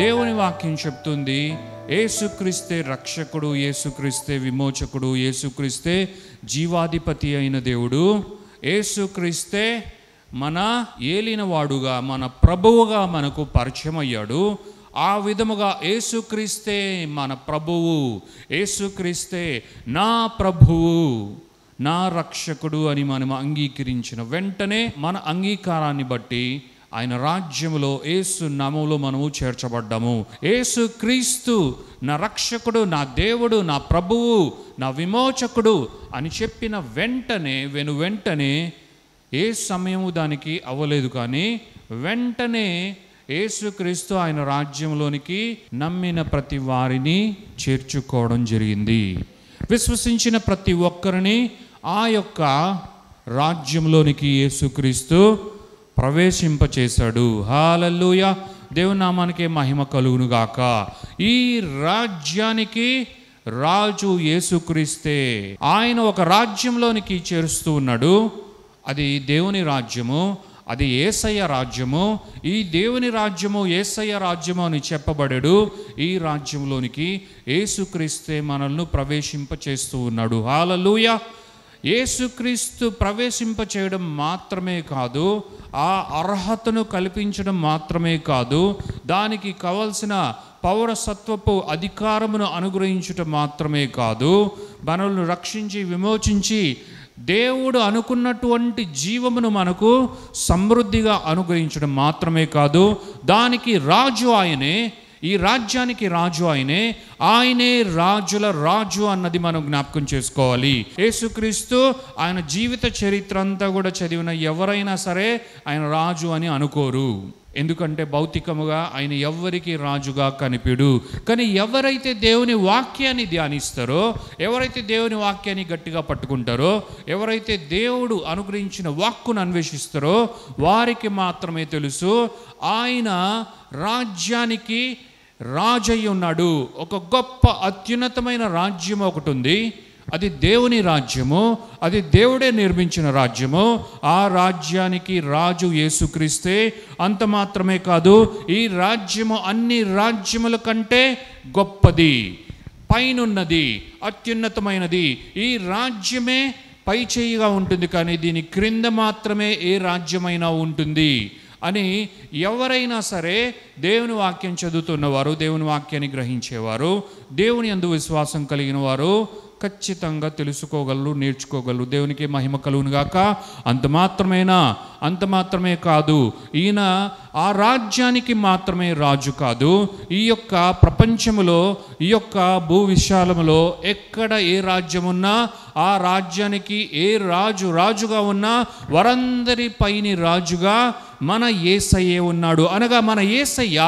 దేవుని వాక్యం చెప్తుంది, యేసుక్రీస్తే రక్షకుడు, యేసుక్రీస్తే విమోచకుడు, యేసుక్రీస్తే జీవాధిపతి అయిన దేవుడు, యేసుక్రీస్తే మన ఏలినవాడుగా, మన ప్రభువుగా మనకు పరిచయం అయ్యాడు. ఆ విధముగా యేసుక్రీస్తే మన ప్రభువు, యేసుక్రీస్తే నా ప్రభువు, నా రక్షకుడు అని మనం అంగీకరించిన వెంటనే మన అంగీకారాన్ని బట్టి ఆయన రాజ్యములో యేసు నామములో మనము చేర్చబడ్డాము. యేసుక్రీస్తు నా రక్షకుడు, నా దేవుడు, నా ప్రభువు, నా విమోచకుడు అని చెప్పిన వెంటనే ఏ సమయము దానికి అవ్వలేదు, కానీ వెంటనే యేసుక్రీస్తు ఆయన రాజ్యంలోనికి నమ్మిన ప్రతి వారిని చేర్చుకోవడం జరిగింది. విశ్వసించిన ప్రతి ఒక్కరిని ఆ యొక్క రాజ్యంలోనికి యేసుక్రీస్తు ప్రవేశింపచేశాడు. హల్లెలూయా, దేవుని నామానికి మహిమ కలుగును గాక. ఈ రాజ్యానికి రాజు యేసుక్రీస్తే. ఆయన ఒక రాజ్యంలోనికి చేరుస్తూ ఉన్నాడు. అది దేవుని రాజ్యము, అది యేసయ్య రాజ్యము. ఈ దేవుని రాజ్యము, యేసయ్య రాజ్యము అని చెప్పబడేడు ఈ రాజ్యంలోనికి యేసుక్రీస్తే మనల్ని ప్రవేశింపచేస్తూ ఉన్నాడు. హల్లెలూయా. యేసుక్రీస్తు ప్రవేశింపచేయడం మాత్రమే కాదు, ఆ అర్హతను కల్పించడం మాత్రమే కాదు, దానికి కావలసిన పౌరసత్వపు అధికారమును అనుగ్రహించడం మాత్రమే కాదు, మనల్ని రక్షించి విమోచించి దేవుడు అనుకున్నటువంటి జీవమును మనకు సమృద్ధిగా అనుగ్రహించడం మాత్రమే కాదు, దానికి రాజు ఆయనే, ఈ రాజ్యానికి రాజు ఆయనే, ఆయనే రాజుల రాజు అన్నది మనం జ్ఞాపకం చేసుకోవాలి. యేసుక్రీస్తు ఆయన జీవిత చరిత్ర అంతా కూడా చదివిన ఎవరైనా సరే ఆయన రాజు అని అనుకోరు. ఎందుకంటే భౌతికముగా ఆయన ఎవ్వరికి రాజుగా కనిపిడు. కానీ ఎవరైతే దేవుని వాక్యాన్ని ధ్యానిస్తారో, ఎవరైతే దేవుని వాక్యాన్ని గట్టిగా పట్టుకుంటారో, ఎవరైతే దేవుడు అనుగ్రహించిన వాక్కును అన్వేషిస్తారో వారికి మాత్రమే తెలుసు ఆయన రాజ్యానికి రాజయ్య ఉన్నాడు. ఒక గొప్ప అత్యున్నతమైన రాజ్యం ఒకటి ఉంది, అది దేవుని రాజ్యము, అది దేవుడే నిర్మించిన రాజ్యము. ఆ రాజ్యానికి రాజు యేసుక్రీస్తే. అంత మాత్రమే కాదు, ఈ రాజ్యము అన్ని రాజ్యముల కంటే గొప్పది, పైనున్నది, అత్యున్నతమైనది. ఈ రాజ్యమే పై చేయిగా ఉంటుంది, కానీ దీని క్రింద మాత్రమే ఏ రాజ్యమైనా ఉంటుంది అని ఎవరైనా సరే దేవుని వాక్యం చదువుతున్నవారు, దేవుని వాక్యాన్ని గ్రహించేవారు, దేవుని యందు విశ్వాసం కలిగిన వారు ఖచ్చితంగా తెలుసుకోగలరు, నేర్చుకోగలరు. దేవునికి మహిమ కలుగును గాక. అంత మాత్రమే కాదు, ఈయన ఆ రాజ్యానికి మాత్రమే రాజు కాదు, ఈ యొక్క ప్రపంచములో, ఈ యొక్క భూ విశాలములో ఎక్కడ ఏ రాజ్యం ఉన్నా ఆ రాజ్యానికి ఏ రాజుగా ఉన్నా వారందరి పైని రాజుగా మన యేసయ్యే ఉన్నాడు. అనగా మన యేసయ్య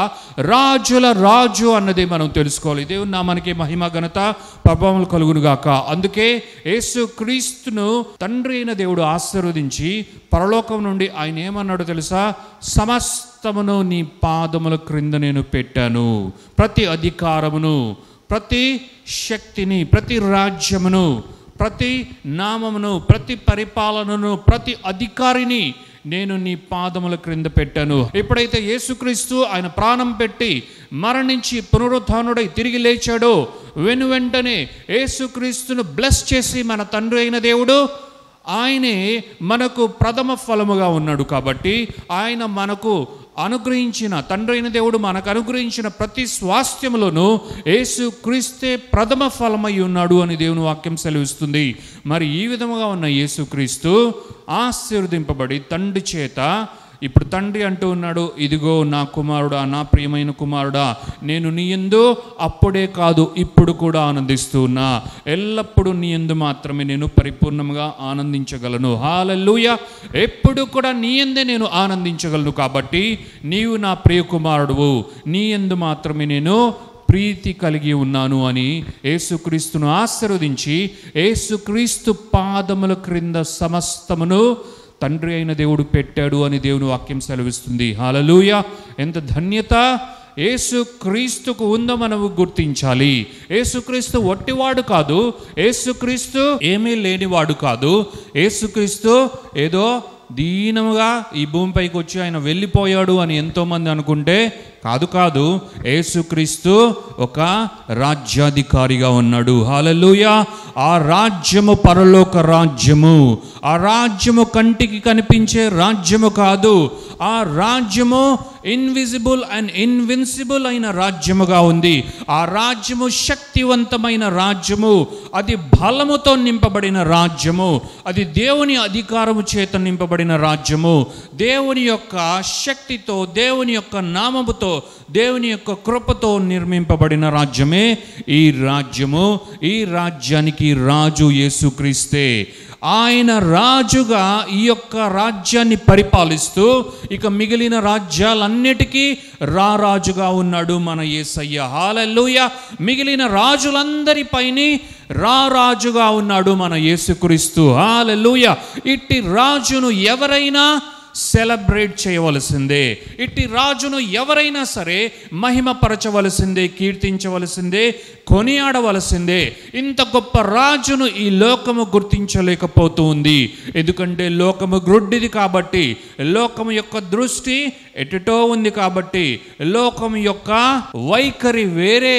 రాజుల రాజు అన్నది మనం తెలుసుకోవాలి. దేవుని నామానికి మహిమ ఘనత ప్రభావములు కలుగును గాక. అందుకే యేసుక్రీస్తును తండ్రి అయిన దేవుడు ఆశీర్వదించి పరలోకం నుండి ఆయన ఏమన్నాడు తెలుసా? సమస్తమును నీ పాదముల క్రింద నేను పెట్టాను. ప్రతి అధికారమును, ప్రతి శక్తిని, ప్రతి రాజ్యమును, ప్రతి నామమును, ప్రతి పరిపాలనను, ప్రతి అధికారిని నేను నీ పాదముల క్రింద పెట్టాను. ఎప్పుడైతే యేసుక్రీస్తు ఆయన ప్రాణం పెట్టి మరణించి పునరుత్థానుడై తిరిగి లేచాడో వెంటనే యేసుక్రీస్తును బ్లెస్ చేసి మన తండ్రి అయిన దేవుడు ఆయనే మనకు ప్రథమ ఫలముగా ఉన్నాడు. కాబట్టి ఆయన మనకు అనుగ్రహించిన, తండ్రి అయిన దేవుడు మనకు అనుగ్రహించిన ప్రతి స్వాస్థ్యములోనూ యేసుక్రీస్తే ప్రథమ ఫలమై ఉన్నాడు అని దేవుని వాక్యం సెలవిస్తుంది. మరి ఈ విధముగా ఉన్న యేసుక్రీస్తు ఆశీర్వదింపబడి తండ్రి చేత, ఇప్పుడు తండ్రి అంటూ ఉన్నాడు, ఇదిగో నా కుమారుడా, నా ప్రియమైన కుమారుడా, నేను నీ యందు అప్పుడే కాదు ఇప్పుడు కూడా ఆనందిస్తూ ఉన్నా, ఎల్లప్పుడూ నీ యందు మాత్రమే నేను పరిపూర్ణంగా ఆనందించగలను. హల్లెలూయా. ఎప్పుడు కూడా నీ యందే నేను ఆనందించగలను. కాబట్టి నీవు నా ప్రియ కుమారుడువు, నీ యందు మాత్రమే నేను ప్రీతి కలిగి ఉన్నాను అని యేసుక్రీస్తును ఆశీర్వదించి యేసుక్రీస్తు పాదముల క్రింద సమస్తమును తండ్రి అయిన దేవుడు పెట్టాడు అని దేవుని వాక్యం సెలవిస్తుంది. హల్లెలూయా. ఎంత ధన్యత యేసుక్రీస్తుకు ఉందో మనము గుర్తించాలి. యేసుక్రీస్తు వట్టివాడు కాదు, యేసుక్రీస్తు ఏమీ లేనివాడు కాదు, యేసుక్రీస్తు ఏదో దీనముగా ఈ భూమిపైకి వచ్చి ఆయన వెళ్ళిపోయాడు అని ఎంతోమంది అనుకుంటే కాదు, యేసుక్రీస్తు ఒక రాజ్యాధికారిగా ఉన్నాడు. హల్లెలూయా. ఆ రాజ్యము పరలోక రాజ్యము. ఆ రాజ్యము కంటికి కనిపించే రాజ్యము కాదు. ఆ రాజ్యము ఇన్విజిబుల్ అండ్ ఇన్విన్సిబుల్ అయిన రాజ్యముగా ఉంది. ఆ రాజ్యము శక్తివంతమైన రాజ్యము, అది బలముతో నింపబడిన రాజ్యము, అది దేవుని అధికారము చేత నింపబడిన రాజ్యము, దేవుని యొక్క శక్తితో, దేవుని యొక్క నామముతో, దేవుని యొక్క కృపతో నిర్మింపబడిన రాజ్యమే ఈ రాజ్యము. ఈ రాజ్యానికి రాజు యేసుక్రీస్తే. ఆయన రాజుగా ఈ యొక్క రాజ్యాన్ని పరిపాలిస్తూ ఇక మిగిలిన రాజ్యాలన్నిటికీ రారాజుగా ఉన్నాడు మన యేసయ్య. హల్లెలూయా. మిగిలిన రాజులందరిపైని రారాజుగా ఉన్నాడు మన యేసుక్రీస్తు. హల్లెలూయా. ఇట్టి రాజును ఎవరైనా సెలబ్రేట్ చేయవలసిందే. ఇట్టి రాజును ఎవరైనా సరే మహిమపరచవలసిందే, కీర్తించవలసిందే, కొనియాడవలసిందే. ఇంత గొప్ప రాజును ఈ లోకము గుర్తించలేకపోతూ ఉంది. ఎందుకంటే లోకము గ్రుడ్డిది కాబట్టి, లోకము యొక్క దృష్టి ఎటుటో ఉంది కాబట్టి, లోకము యొక్క వైఖరి వేరే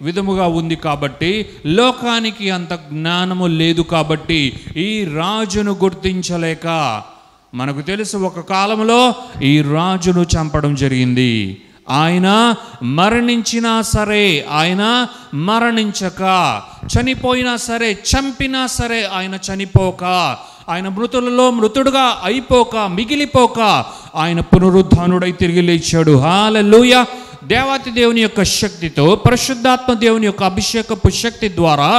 విధముగా ఉంది కాబట్టి, లోకానికి అంత జ్ఞానము లేదు కాబట్టి ఈ రాజును గుర్తించలేక, మనకు తెలుసు ఒక కాలంలో ఈ రాజును చంపడం జరిగింది. ఆయన మరణించినా సరే, ఆయన మరణించక, చనిపోయినా సరే, చంపినా సరే ఆయన చనిపోక, ఆయన మృతులలో మృతుడుగా అయిపోక, మిగిలిపోక ఆయన పునరుద్ధానుడై తిరిగి లేచాడు. హల్లెలూయా. దేవాతి దేవుని యొక్క శక్తితో, పరిశుద్ధాత్మ దేవుని యొక్క అభిషేకపు శక్తి ద్వారా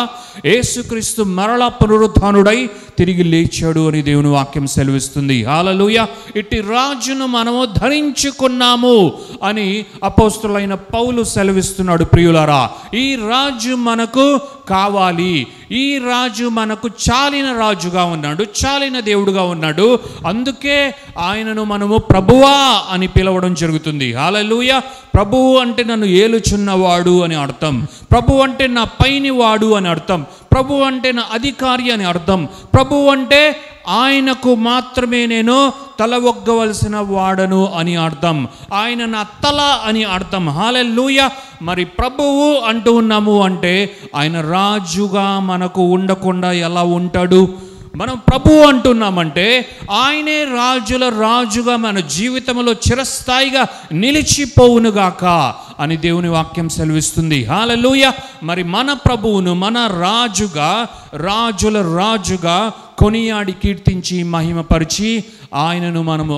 యేసుక్రీస్తు మరలా పునరుద్ధానుడై తిరిగి లేచాడు అని దేవుని వాక్యం సెలవిస్తుంది. హల్లెలూయా. ఇట్టి రాజును మనము ధరించుకున్నాము అని అపోస్తులైన పౌలు సెలవిస్తున్నాడు. ప్రియులారా, ఈ రాజు మనకు కావాలి. ఈ రాజు మనకు చాలిన రాజుగా ఉన్నాడు, చాలిన దేవుడుగా ఉన్నాడు. అందుకే ఆయనను మనము ప్రభువా అని పిలవడం జరుగుతుంది. హల్లెలూయా. ప్రభువు అంటే నన్ను ఏలుచున్నవాడు అని అర్థం. ప్రభు అంటే నా పైని వాడు అని అర్థం. ప్రభు అంటే నా అధికారి అని అర్థం. ప్రభు అంటే ఆయనకు మాత్రమే నేను తల ఒగ్గవలసిన వాడను అని అర్థం. ఆయన నా తల అని అర్థం. హల్లెలూయా. మరి ప్రభువు అంటూ ఉన్నాము అంటే ఆయన రాజుగా మనకు ఉండకుండా ఎలా ఉంటాడు? మనం ప్రభువు అంటున్నామంటే ఆయనే రాజుల రాజుగా మన జీవితంలో చిరస్థాయిగా నిలిచిపోవునుగాక అని దేవుని వాక్యం సెలవిస్తుంది. హల్లెలూయా. మరి మన ప్రభువును మన రాజుగా, రాజుల రాజుగా కొనియాడి కీర్తించి మహిమపరిచి ఆయనను మనము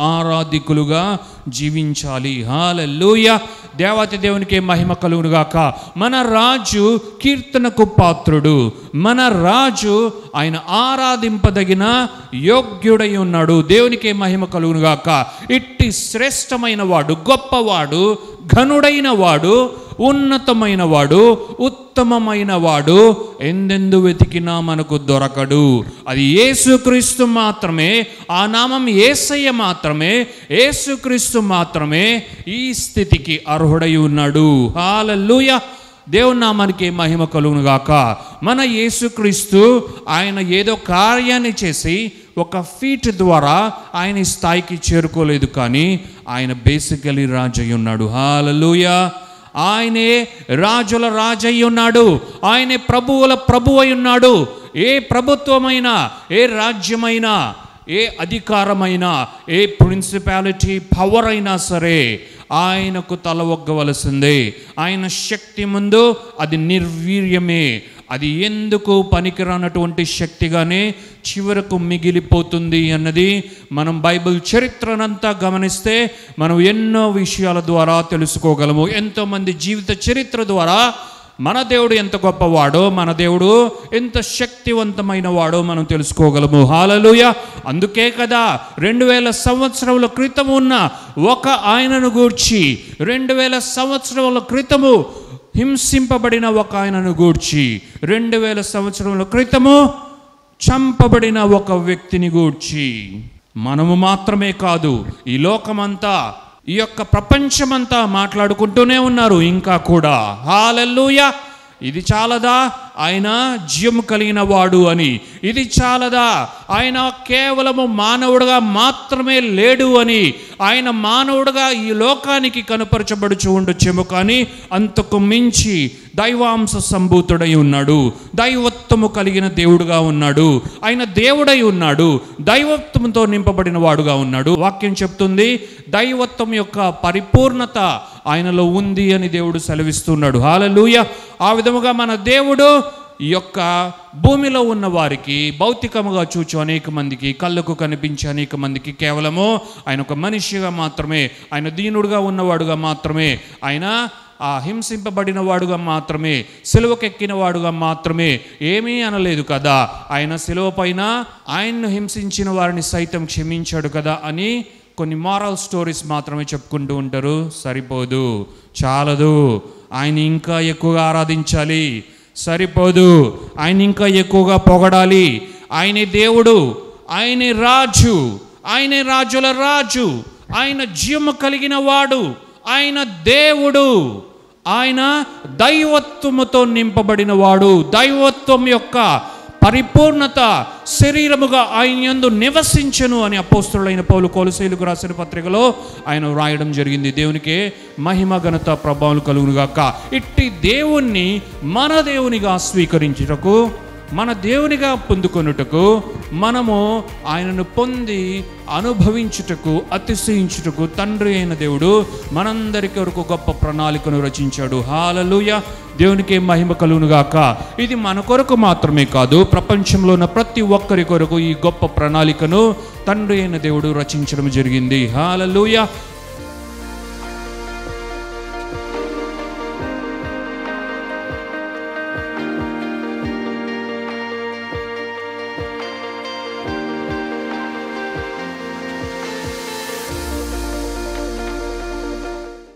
ఆరాధికులుగా జీవించాలి. హల్లెలూయా. దేవాతి దేవునికి మహిమ కలుగునుగాక. మన రాజు కీర్తనకు పాత్రుడు. మన రాజు ఆయన ఆరాధింపదగిన యోగ్యుడై ఉన్నాడు. దేవునికి మహిమ కలుగునుగాక. ఇట్టి శ్రేష్టమైన వాడు, గొప్పవాడు, ఘనుడైన వాడు, ఉన్నతమైన వాడు, ఉత్తమమైన వాడు ఎందెందు వెతికినా మనకు దొరకడు. అది యేసుక్రీస్తు మాత్రమే. ఆ నామం యేసయ్య మాత్రమే, యేసుక్రీస్తు మాత్రమే ఈ స్థితికి అర్హుడై ఉన్నాడు. హల్లెలూయా. దేవుని నామానికి మహిమ కలుగునుగాక. మన యేసుక్రీస్తు ఆయన ఏదో కార్యాన్ని చేసి ఒక ఫీట్ ద్వారా ఆయన స్థాయికి చేరుకోలేదు, కానీ ఆయన బేసికలీ రాజు అయి ఉన్నాడు. హల్లెలూయా. ఆయనే రాజుల రాజై ఉన్నాడు. ఆయనే ప్రభువుల ప్రభు అయి ఉన్నాడు. ఏ ప్రభుత్వమైనా, ఏ రాజ్యమైనా, ఏ అధికారమైనా, ఏ ప్రిన్సిపాలిటీ పవర్ అయినా సరే ఆయనకు తల ఒగ్గవలసిందే. ఆయన శక్తి ముందు అది నిర్వీర్యమే. అది ఎందుకు పనికిరానటువంటి శక్తిగానే చివరకు మిగిలిపోతుంది అన్నది మనం బైబిల్ చరిత్రనంతా గమనిస్తే మనం ఎన్నో విషయాల ద్వారా తెలుసుకోగలము. ఎంతోమంది జీవిత చరిత్ర ద్వారా మన దేవుడు ఎంత గొప్పవాడో, మన దేవుడు ఎంత శక్తివంతమైన వాడో మనం తెలుసుకోగలము. హల్లెలూయా. అందుకే కదా 2000 సంవత్సరముల క్రితము ఉన్న ఒక ఆయనను గూర్చి, 2000 సంవత్సరముల క్రితము హింసింపబడిన ఒక ఆయనను గూర్చి, 2000 సంవత్సరముల క్రితము చంపబడిన ఒక వ్యక్తిని గూర్చి మనము మాత్రమే కాదు, ఈ లోకమంతా, ఈ యొక్క ప్రపంచమంతా మాట్లాడుకుంటూనే ఉన్నారు ఇంకా కూడా. హల్లెలూయా. ఇది చాలదా ఆయన జీవము కలిగిన వాడు అని, ఇది చాలదా, ఆయన కేవలము మానవుడుగా మాత్రమే లేడు అని, ఆయన మానవుడుగా ఈ లోకానికి కనపరచబడుచు ఉండొచ్చేమో, కానీ అంతకు మించి దైవాంశ సంభూతుడై ఉన్నాడు, దైవత్వము కలిగిన దేవుడుగా ఉన్నాడు, ఆయన దేవుడై ఉన్నాడు, దైవత్వంతో నింపబడిన వాడుగా ఉన్నాడు. వాక్యం చెప్తుంది దైవత్వం యొక్క పరిపూర్ణత ఆయనలో ఉంది అని దేవుడు సెలవిస్తున్నాడు. హల్లెలూయా. ఆ విధముగా మన దేవుడు ఈ యొక్క భూమిలో ఉన్న వారికి, భౌతికముగా చూచు అనేక మందికి, కళ్ళకు కనిపించే అనేక మందికి కేవలము ఆయన ఒక మనిషిగా మాత్రమే, ఆయన దీనుడుగా ఉన్నవాడుగా మాత్రమే, ఆయన హింసింపబడిన వాడుగా మాత్రమే, సిలువకెక్కిన వాడుగా మాత్రమే, ఏమీ అనలేదు కదా, ఆయన సిలువ పైన ఆయన్ను హింసించిన వారిని సైతం క్షమించాడు కదా అని కొన్ని మారల్ స్టోరీస్ మాత్రమే చెప్పుకుంటూ ఉంటారు. సరిపోదు, చాలదు, ఆయన ఇంకా ఎక్కువగా ఆరాధించాలి, సరిపోదు, ఆయన ఇంకా ఎక్కువగా పొగడాలి. ఆయనే దేవుడు, ఆయనే రాజు, ఆయనే రాజుల రాజు, ఆయన జీవము కలిగిన వాడు, ఆయన దేవుడు, ఆయన దైవత్వముతో నింపబడిన వాడు, దైవత్వం యొక్క పరిపూర్ణత శరీరముగా ఆయన యందు నివసించెను అని అపోస్తలుడైన పౌలు కొలొస్సీయులకు రాసిన పత్రికలో ఆయన వ్రాయడం జరిగింది. దేవునికే మహిమ ఘనత ప్రభావాలు కలుగునుగాక. ఇట్టి దేవుణ్ణి మన దేవునిగా స్వీకరించుటకు, మన దేవునిగా పొందుకొనుటకు, మనము ఆయనను పొంది అనుభవించుటకు, అతిశయించుటకు తండ్రి అయిన దేవుడు మనందరి కొరకు గొప్ప ప్రణాళికను రచించాడు. హల్లెలూయా. దేవునికే మహిమ కలుగునుగాక. ఇది మన కొరకు మాత్రమే కాదు, ప్రపంచంలో ఉన్న ప్రతి ఒక్కరి కొరకు ఈ గొప్ప ప్రణాళికను తండ్రి అయిన దేవుడు రచించడం జరిగింది. హల్లెలూయా.